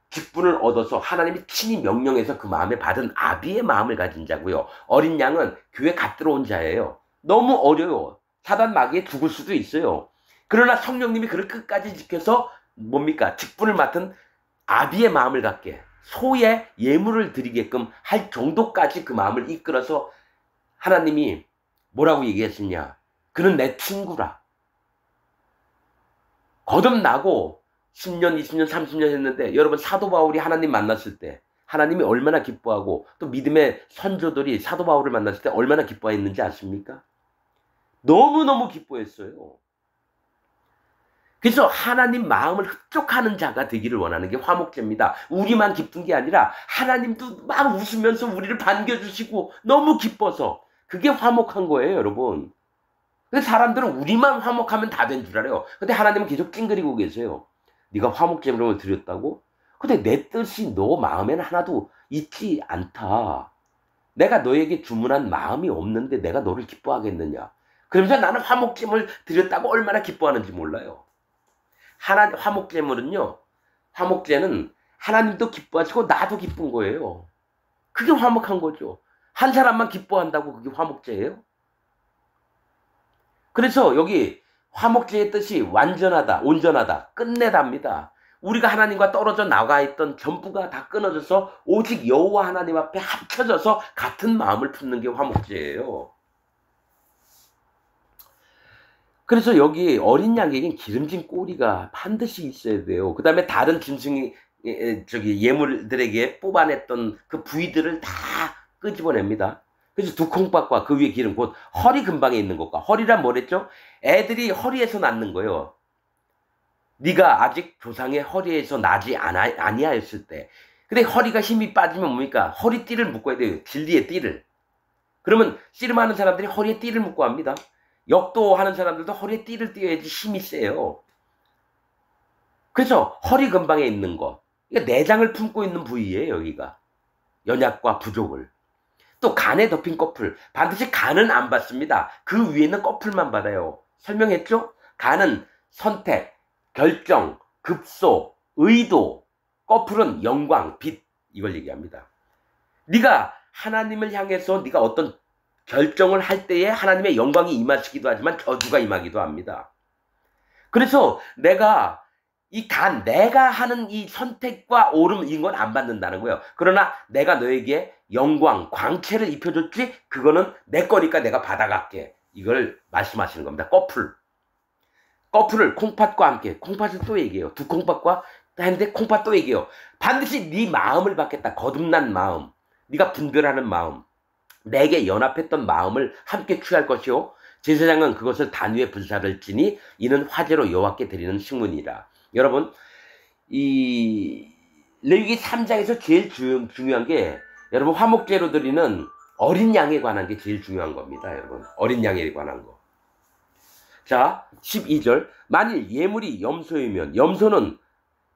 Speaker 1: 직분을 얻어서 하나님이 친히 명령해서 그 마음에 받은 아비의 마음을 가진 자고요. 어린 양은 교회 갓 들어온 자예요. 너무 어려요. 사단 마귀에 죽을 수도 있어요. 그러나 성령님이 그를 끝까지 지켜서 뭡니까? 직분을 맡은 아비의 마음을 갖게, 소의 예물을 드리게끔 할 정도까지 그 마음을 이끌어서 하나님이 뭐라고 얘기했느냐? 그는 내 친구라. 거듭나고 10년, 20년, 30년 했는데 여러분 사도 바울이 하나님 만났을 때 하나님이 얼마나 기뻐하고 또 믿음의 선조들이 사도 바울을 만났을 때 얼마나 기뻐했는지 아십니까? 너무너무 기뻐했어요. 그래서 하나님 마음을 흡족하는 자가 되기를 원하는 게 화목제입니다. 우리만 기쁜 게 아니라 하나님도 막 웃으면서 우리를 반겨주시고 너무 기뻐서 그게 화목한 거예요, 여러분. 근데 사람들은 우리만 화목하면 다 된 줄 알아요. 근데 하나님은 계속 찡그리고 계세요. 네가 화목제물을 드렸다고? 근데 내 뜻이 너 마음에는 하나도 있지 않다. 내가 너에게 주문한 마음이 없는데 내가 너를 기뻐하겠느냐. 그러면서 나는 화목제물 드렸다고 얼마나 기뻐하는지 몰라요. 화목제물은요, 화목제는 하나님도 기뻐하시고 나도 기쁜 거예요. 그게 화목한 거죠. 한 사람만 기뻐한다고 그게 화목제예요? 그래서 여기 화목제의 뜻이 완전하다, 온전하다, 끝내답니다. 우리가 하나님과 떨어져 나가 있던 전부가 다 끊어져서 오직 여호와 하나님 앞에 합쳐져서 같은 마음을 품는 게 화목제예요. 그래서 여기 어린 양에겐 기름진 꼬리가 반드시 있어야 돼요. 그 다음에 다른 짐승이 예물들에게 뽑아냈던 그 부위들을 다 끄집어냅니다. 그래서 두 콩밥과 그 위에 기름, 곧 허리 근방에 있는 것과, 허리란 뭐랬죠? 애들이 허리에서 낳는 거예요. 네가 아직 조상의 허리에서 나지 아니하였을 때. 근데 허리가 힘이 빠지면 뭡니까? 허리띠를 묶어야 돼요. 진리의 띠를. 그러면 씨름하는 사람들이 허리에 띠를 묶고 합니다. 역도하는 사람들도 허리에 띠를 띄어야지 힘이 세요. 그래서 허리 근방에 있는 거, 그러니까 내장을 품고 있는 부위예요. 여기가 연약과 부족을. 또 간에 덮인 꺼풀, 반드시 간은 안 받습니다. 그 위에는 꺼풀만 받아요. 설명했죠? 간은 선택, 결정, 급소, 의도, 꺼풀은 영광, 빛, 이걸 얘기합니다. 네가 하나님을 향해서 네가 어떤 결정을 할 때에 하나님의 영광이 임하시기도 하지만 저주가 임하기도 합니다. 그래서 내가 내가 하는 이 선택과 옳음, 이건 안 받는다는 거예요. 그러나 내가 너에게 영광, 광채를 입혀줬지, 그거는 내 거니까 내가 받아갈게. 이걸 말씀하시는 겁니다. 꺼풀을 콩팥과 함께, 콩팥을 또 얘기해요. 두 콩팥과 했는데 콩팥 또 얘기해요. 반드시 네 마음을 받겠다. 거듭난 마음, 네가 분별하는 마음, 내게 연합했던 마음을 함께 취할 것이요, 제사장은 그것을 단위에 불사를 지니 이는 화제로 여호와께 드리는 식문이라. 여러분, 이 레위기 3장에서 제일 중요한 게, 여러분, 화목제로 드리는 어린 양에 관한 게 제일 중요한 겁니다. 여러분, 어린 양에 관한 거. 자, 12절. 만일 예물이 염소이면, 염소는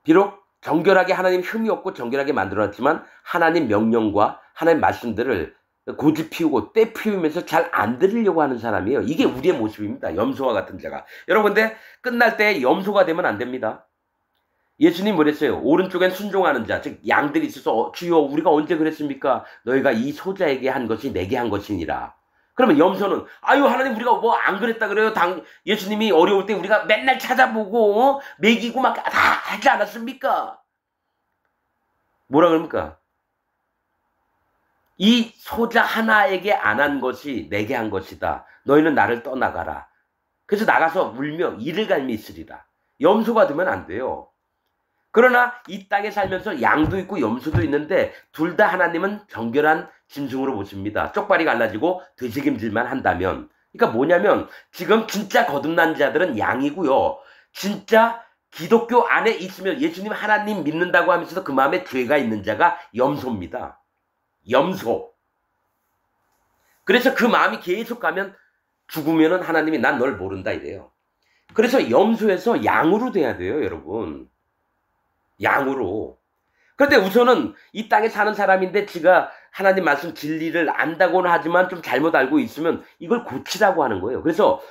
Speaker 1: 비록 정결하게 하나님 흠이 없고 정결하게 만들어놨지만 하나님 명령과 하나님 말씀들을 고집 피우고 때 피우면서 잘 안 들으려고 하는 사람이에요. 이게 우리의 모습입니다. 염소와 같은 자가. 여러분, 근데 끝날 때 염소가 되면 안 됩니다. 예수님 뭐랬어요? 오른쪽엔 순종하는 자, 즉 양들이 있어서 주여 우리가 언제 그랬습니까? 너희가 이 소자에게 한 것이 내게 한 것이니라. 그러면 염소는 아유 하나님 우리가 뭐 안 그랬다 그래요? 예수님이 어려울 때 우리가 맨날 찾아보고 먹이고 막 다 하지 않았습니까? 뭐라 그럽니까? 이 소자 하나에게 안 한 것이 내게 한 것이다. 너희는 나를 떠나가라. 그래서 나가서 울며 이를 갈며 있으리라. 염소가 되면 안 돼요. 그러나 이 땅에 살면서 양도 있고 염소도 있는데 둘 다 하나님은 정결한 짐승으로 보십니다. 쪽발이 갈라지고 되새김질만 한다면. 그러니까 뭐냐면 지금 진짜 거듭난 자들은 양이고요. 진짜 기독교 안에 있으면 예수님 하나님 믿는다고 하면서도 그 마음에 죄가 있는 자가 염소입니다. 염소. 그래서 그 마음이 계속 가면 죽으면은 하나님이 난 널 모른다 이래요. 그래서 염소에서 양으로 돼야 돼요, 여러분. 양으로. 그런데 우선은 이 땅에 사는 사람인데 지가 하나님 말씀 진리를 안다고는 하지만 좀 잘못 알고 있으면 이걸 고치라고 하는 거예요. 그래서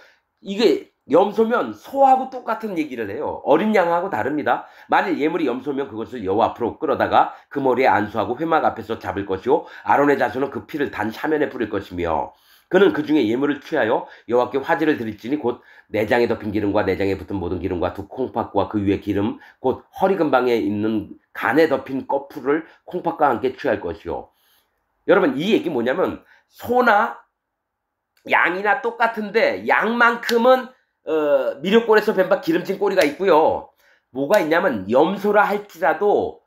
Speaker 1: 이게 염소면 소하고 똑같은 얘기를 해요. 어린 양하고 다릅니다. 만일 예물이 염소면 그것을 여호와 앞으로 끌어다가 그 머리에 안수하고 회막 앞에서 잡을 것이요 아론의 자손은 그 피를 단 사면에 뿌릴 것이며 그는 그 중에 예물을 취하여 여호와께 화제를 드릴지니 곧 내장에 덮인 기름과 내장에 붙은 모든 기름과 두 콩팥과 그 위에 기름 곧 허리 근방에 있는 간에 덮인 꺼풀을 콩팥과 함께 취할 것이요. 여러분 이 얘기 뭐냐면 소나 양이나 똑같은데 양만큼은 미륵골에서 뱀바 기름진 꼬리가 있고요. 뭐가 있냐면 염소라 할지라도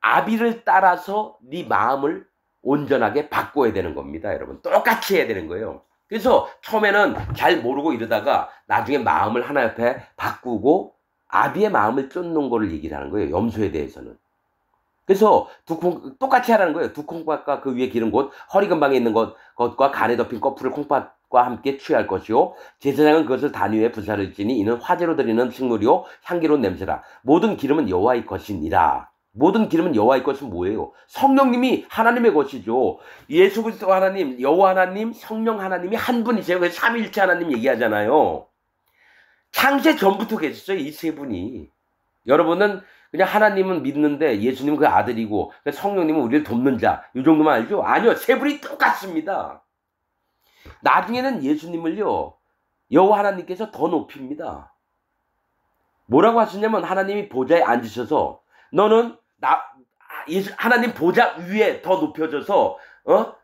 Speaker 1: 아비를 따라서 네 마음을 온전하게 바꿔야 되는 겁니다. 여러분 똑같이 해야 되는 거예요. 그래서 처음에는 잘 모르고 이러다가 나중에 마음을 하나 옆에 바꾸고 아비의 마음을 쫓는 거를 얘기를 하는 거예요. 염소에 대해서는. 그래서 똑같이 하라는 거예요. 두 콩팥과 그 위에 기름 곧 허리 근방에 있는 것과 간에 덮인 꺼풀을 콩팥과 함께 취할 것이요. 제사장은 그것을 단 위에 불사를지니 이는 화제로 드리는 식물이요 향기로운 냄새라. 모든 기름은 여호와의 것이니라. 모든 기름은 여호와의 것은 뭐예요? 성령님이 하나님의 것이죠. 예수 그리스도 하나님, 여호와 하나님, 성령 하나님이 한 분이세요. 그래서 삼위일체 하나님 얘기하잖아요. 창세 전부터 계셨어요. 이 세 분이. 여러분은 그냥 하나님은 믿는데 예수님은 그 아들이고 성령님은 우리를 돕는 자. 이 정도만 알죠? 아니요. 세 분이 똑같습니다. 나중에는 예수님을요. 여호와 하나님께서 더 높입니다. 뭐라고 하시냐면 하나님이 보좌에 앉으셔서 너는 하나님 보좌 위에 더 높여져서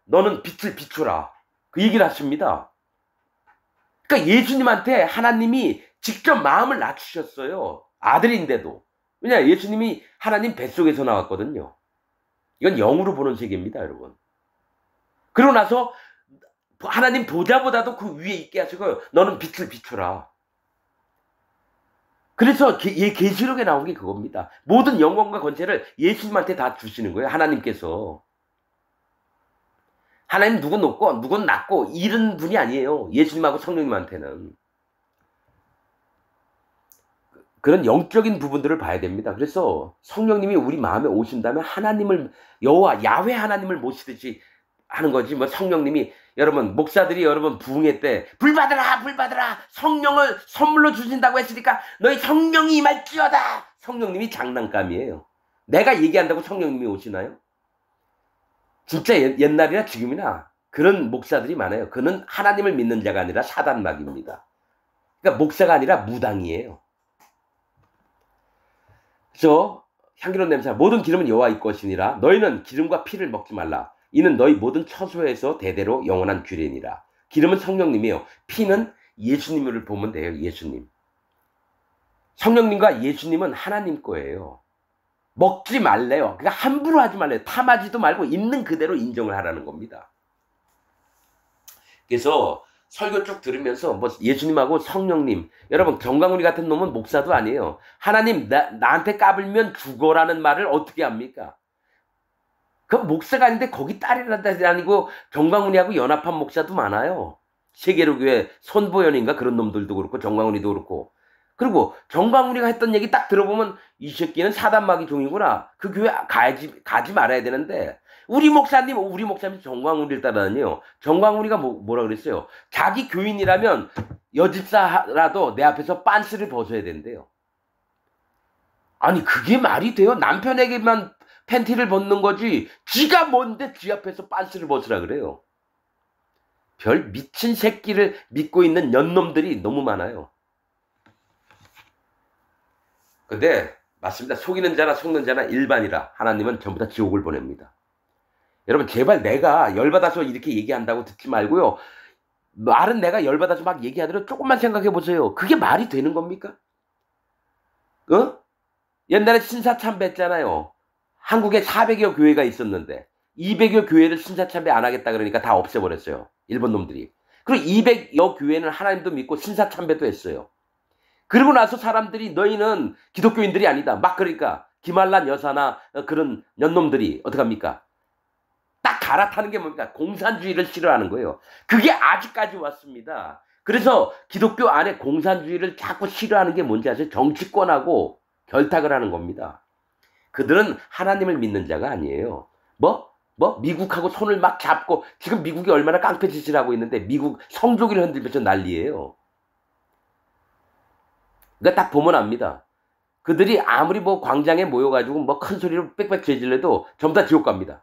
Speaker 1: 너는 빛을 비추라. 그 얘기를 하십니다. 그러니까 예수님한테 하나님이 직접 마음을 낮추셨어요. 아들인데도. 왜냐 예수님이 하나님 뱃속에서 나왔거든요. 이건 영으로 보는 세계입니다, 여러분. 그러고 나서 하나님 보좌보다도 그 위에 있게 하시고 너는 빛을 비추라. 그래서 계시록에 나온 게 그겁니다. 모든 영광과 권세를 예수님한테 다 주시는 거예요. 하나님께서. 하나님 누군 높고 누군 낮고 이런 분이 아니에요. 예수님하고 성령님한테는. 그런 영적인 부분들을 봐야 됩니다. 그래서 성령님이 우리 마음에 오신다면 하나님을 여호와 야훼 하나님을 모시듯이 하는 거지. 뭐 성령님이 여러분 목사들이 여러분 부흥회 때 불 받으라 불 받으라 성령을 선물로 주신다고 했으니까 너희 성령이 임할지어다. 성령님이 장난감이에요. 내가 얘기한다고 성령님이 오시나요? 진짜 옛날이나 지금이나 그런 목사들이 많아요. 그는 하나님을 믿는 자가 아니라 사단막입니다. 그러니까 목사가 아니라 무당이에요. 그래서 향기로운 냄새 모든 기름은 여호와의 것이니라. 너희는 기름과 피를 먹지 말라. 이는 너희 모든 처소에서 대대로 영원한 규례니라. 기름은 성령님이에요. 피는 예수님을 보면 돼요. 예수님. 성령님과 예수님은 하나님 거예요. 먹지 말래요. 그러니까 함부로 하지 말래요. 탐하지도 말고 있는 그대로 인정을 하라는 겁니다. 그래서 설교 쭉 들으면서 뭐 예수님하고 성령님, 여러분 정광훈이 같은 놈은 목사도 아니에요. 하나님 나한테 까불면 죽어라는 말을 어떻게 합니까? 그 목사가 아닌데 거기 딸이라는 아니고 정광훈이하고 연합한 목사도 많아요. 세계로교회 손보현인가 그런 놈들도 그렇고 정광훈이도 그렇고. 그리고 정광훈이가 했던 얘기 딱 들어보면 이 새끼는 사단마귀 종이구나. 그 교회 가지 말아야 되는데 우리 목사님 정광훈이를 따라다녀요. 정광훈이가 뭐라 그랬어요? 자기 교인이라면 여집사라도 내 앞에서 빤스를 벗어야 된대요. 아니 그게 말이 돼요? 남편에게만 팬티를 벗는 거지 지가 뭔데 지 앞에서 빤스를 벗으라 그래요. 별 미친 새끼를 믿고 있는 년놈들이 너무 많아요. 근데 맞습니다. 속이는 자나 속는 자나 일반이라 하나님은 전부 다 지옥을 보냅니다. 여러분 제발 내가 열받아서 이렇게 얘기한다고 듣지 말고요. 말은 내가 열받아서 막 얘기하더라도 조금만 생각해 보세요. 그게 말이 되는 겁니까? 옛날에 신사참배했잖아요. 한국에 400여 교회가 있었는데 200여 교회를 신사참배 안 하겠다 그러니까 다 없애버렸어요. 일본 놈들이. 그리고 200여 교회는 하나님도 믿고 신사참배도 했어요. 그러고 나서 사람들이 너희는 기독교인들이 아니다. 막 그러니까 김한란 여사나 그런 년놈들이 어떡합니까? 딱 갈아타는 게 뭡니까? 공산주의를 싫어하는 거예요. 그게 아직까지 왔습니다. 그래서 기독교 안에 공산주의를 자꾸 싫어하는 게 뭔지 아세요? 정치권하고 결탁을 하는 겁니다. 그들은 하나님을 믿는 자가 아니에요. 미국하고 손을 막 잡고 지금 미국이 얼마나 깡패짓을 하고 있는데 미국 성조기를 흔들면서 난리예요. 그러니까 딱 보면 압니다. 그들이 아무리 광장에 모여가지고 큰 소리로 빽빽 죄질러도 전부 다 지옥 갑니다.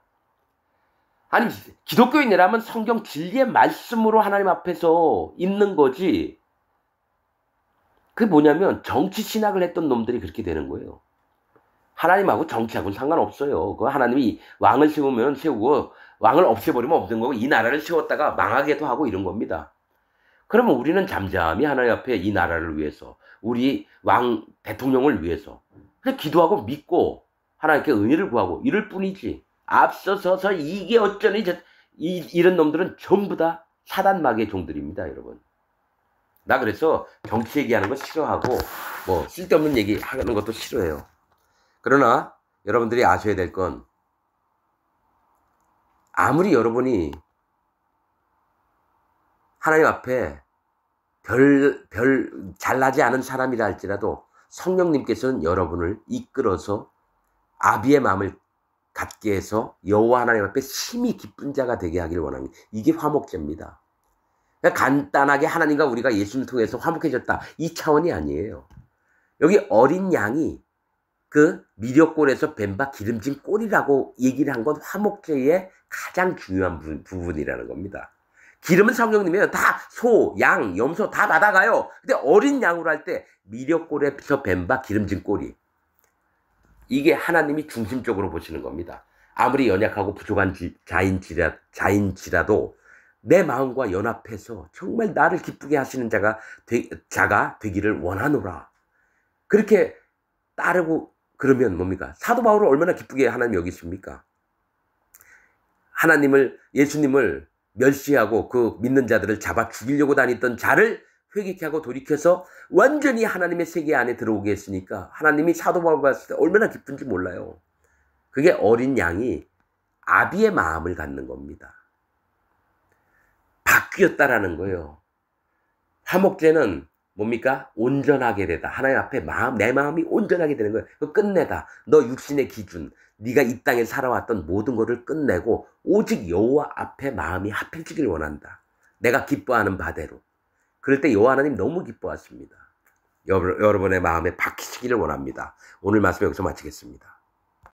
Speaker 1: 아니, 기독교인이라면 성경 진리의 말씀으로 하나님 앞에서 있는 거지. 그게 뭐냐면 정치 신학을 했던 놈들이 그렇게 되는 거예요. 하나님하고 정치하고는 상관없어요. 그 하나님이 왕을 세우면 세우고 왕을 없애버리면 없는 거고 이 나라를 세웠다가 망하게도 하고 이런 겁니다. 그러면 우리는 잠잠히 하나님 앞에 이 나라를 위해서 우리 왕 대통령을 위해서 그냥 기도하고 믿고 하나님께 은혜를 구하고 이럴 뿐이지. 앞서서서 이게 어쩌니 이런 놈들은 전부 다 사단마귀의 종들입니다, 여러분. 나 그래서 정치 얘기하는 거 싫어하고 뭐 쓸데없는 얘기 하는 것도 싫어해요. 그러나 여러분들이 아셔야 될 건 아무리 여러분이 하나님 앞에 잘나지 않은 사람이라 할지라도 성령님께서는 여러분을 이끌어서 아비의 마음을 갖게 해서 여호와 하나님 앞에 심히 기쁜 자가 되게 하길 원합니다. 이게 화목제입니다. 그러니까 간단하게 하나님과 우리가 예수를 통해서 화목해졌다. 이 차원이 아니에요. 여기 어린 양이 그 미려골에서 뱀바 기름진 꼴이라고 얘기를 한 건 화목제의 가장 중요한 부분이라는 겁니다. 기름은 성령님이에요. 다 소, 양, 염소 다 받아가요. 근데 어린 양으로 할 때 미려골에서 뱀바 기름진 꼴이. 이게 하나님이 중심적으로 보시는 겁니다. 아무리 연약하고 부족한 자인지라도 내 마음과 연합해서 정말 나를 기쁘게 하시는 자가 되기를 원하노라. 그렇게 따르고 그러면 뭡니까? 사도 바울을 얼마나 기쁘게 하나님 여기십니까? 예수님을 멸시하고 그 믿는 자들을 잡아 죽이려고 다녔던 자를 회개케 하고 돌이켜서 완전히 하나님의 세계 안에 들어오게 했으니까 하나님이 사도 바울 봤을 때 얼마나 기쁜지 몰라요. 그게 어린 양이 아비의 마음을 갖는 겁니다. 바뀌었다라는 거예요. 화목제는 뭡니까? 온전하게 되다. 하나님 앞에 내 마음이 온전하게 되는 거예요. 끝내다. 너 육신의 기준, 네가 이 땅에 살아왔던 모든 것을 끝내고 오직 여호와 앞에 마음이 합해지길 원한다. 내가 기뻐하는 바대로. 그럴 때 여호와 하나님 너무 기뻐하십니다. 여러분의 마음에 박히시기를 원합니다. 오늘 말씀 여기서 마치겠습니다.